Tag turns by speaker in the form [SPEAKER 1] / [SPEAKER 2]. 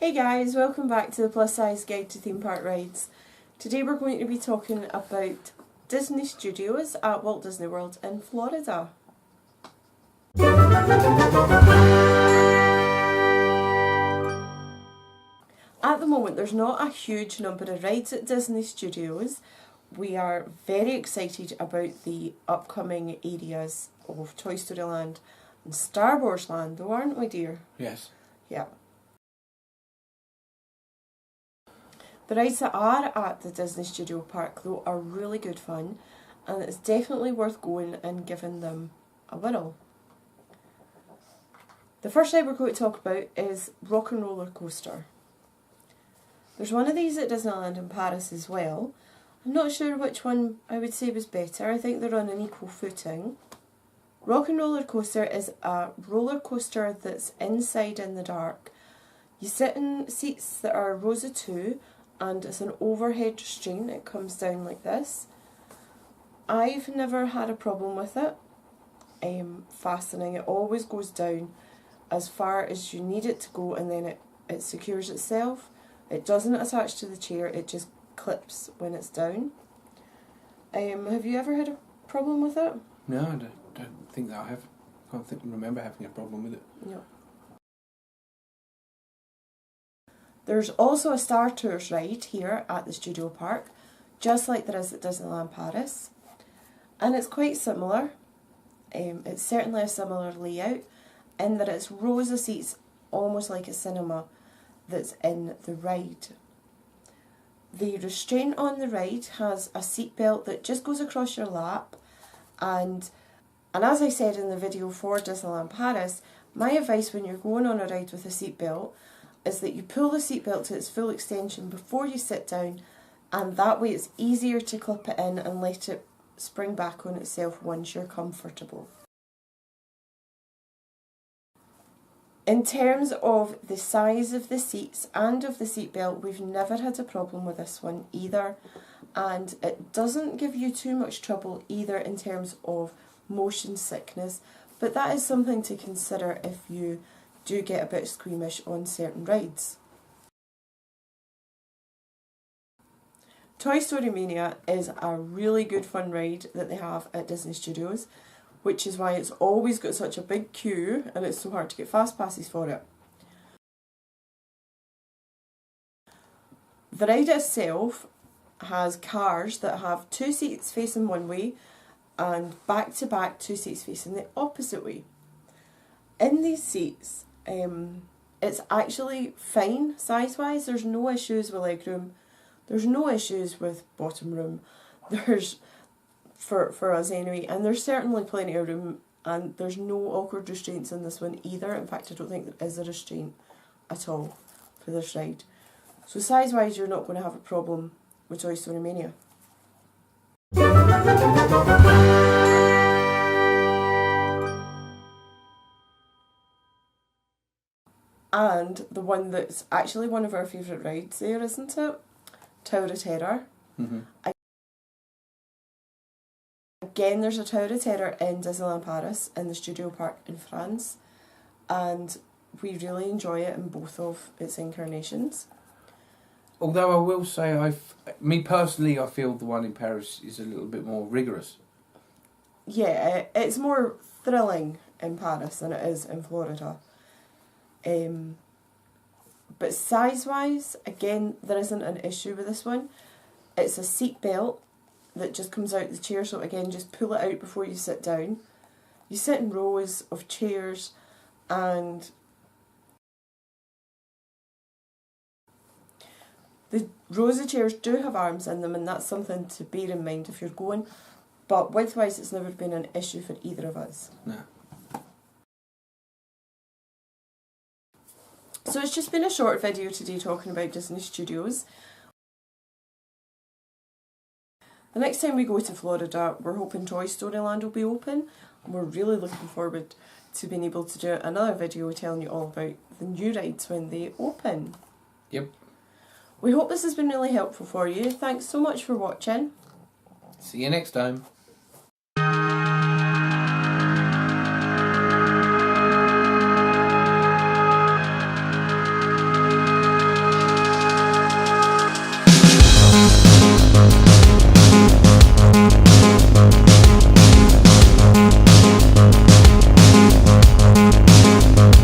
[SPEAKER 1] Hey guys, welcome back to the Plus Size Guide to Theme Park Rides. Today we're going to be talking about Disney Studios at Walt Disney World in Florida. At the moment there's not a huge number of rides at Disney Studios. We are very excited about the upcoming areas of Toy Story Land and Star Wars Land though, aren't we dear?
[SPEAKER 2] Yes.
[SPEAKER 1] Yeah. The rides that are at the Disney Studio Park though are really good fun, and it's definitely worth going and giving them a whirl. The first ride we're going to talk about is Rock and Rollercoaster. There's one of these at Disneyland in Paris as well. I'm not sure which one I would say was better. I think they're on an equal footing. Rock and Rollercoaster is a roller coaster that's inside in the dark. You sit in seats that are rows of two, and it's an overhead restraint. It comes down like this. I've never had a problem with it. Fastening, it always goes down as far as you need it to go, and then it secures itself. It doesn't attach to the chair, it just clips when it's down. Have you ever had a problem with it?
[SPEAKER 2] No, I don't think that I have. I can't remember having a problem with it.
[SPEAKER 1] No. There's also a Star Tours ride here at the Studio Park, just like there is at Disneyland Paris. And it's quite similar. It's certainly a similar layout in that it's rows of seats, almost like a cinema, that's in the ride. The restraint on the ride has a seat belt that just goes across your lap, and as I said in the video for Disneyland Paris, my advice when you're going on a ride with a seat belt is that you pull the seatbelt to its full extension before you sit down, and that way it's easier to clip it in and let it spring back on itself once you're comfortable. In terms of the size of the seats and of the seatbelt, we've never had a problem with this one either, and it doesn't give you too much trouble either in terms of motion sickness, but that is something to consider if you do get a bit squeamish on certain rides. Toy Story Mania is a really good fun ride that they have at Disney Studios, which is why it's always got such a big queue and it's so hard to get fast passes for it. The ride itself has cars that have two seats facing one way and back to back two seats facing the opposite way. In these seats, it's actually fine size-wise. There's no issues with legroom. There's no issues with bottom room. There's, for us anyway, and there's certainly plenty of room, and there's no awkward restraints in this one either. In fact, I don't think there is a restraint at all for this ride. So size-wise, you're not going to have a problem with Toy Story Mania. And the one that's actually one of our favourite rides there, isn't it? Tower of Terror.
[SPEAKER 2] Mm-hmm.
[SPEAKER 1] Again, there's a Tower of Terror in Disneyland Paris, in the Studio Park in France, and we really enjoy it in both of its incarnations.
[SPEAKER 2] Although I will say, me personally, I feel the one in Paris is a little bit more rigorous.
[SPEAKER 1] Yeah, it's more thrilling in Paris than it is in Florida. But size-wise, again, there isn't an issue with this one. It's a seat belt that just comes out the chair, so again, just pull it out before you sit down. You sit in rows of chairs, and the rows of chairs do have arms in them, and that's something to bear in mind if you're going, but width-wise it's never been an issue for either of us.
[SPEAKER 2] No.
[SPEAKER 1] So it's just been a short video today talking about Disney Studios. The next time we go to Florida, we're hoping Toy Story Land will be open, and we're really looking forward to being able to do another video telling you all about the new rides when they open.
[SPEAKER 2] Yep.
[SPEAKER 1] We hope this has been really helpful for you. Thanks so much for watching.
[SPEAKER 2] See you next time.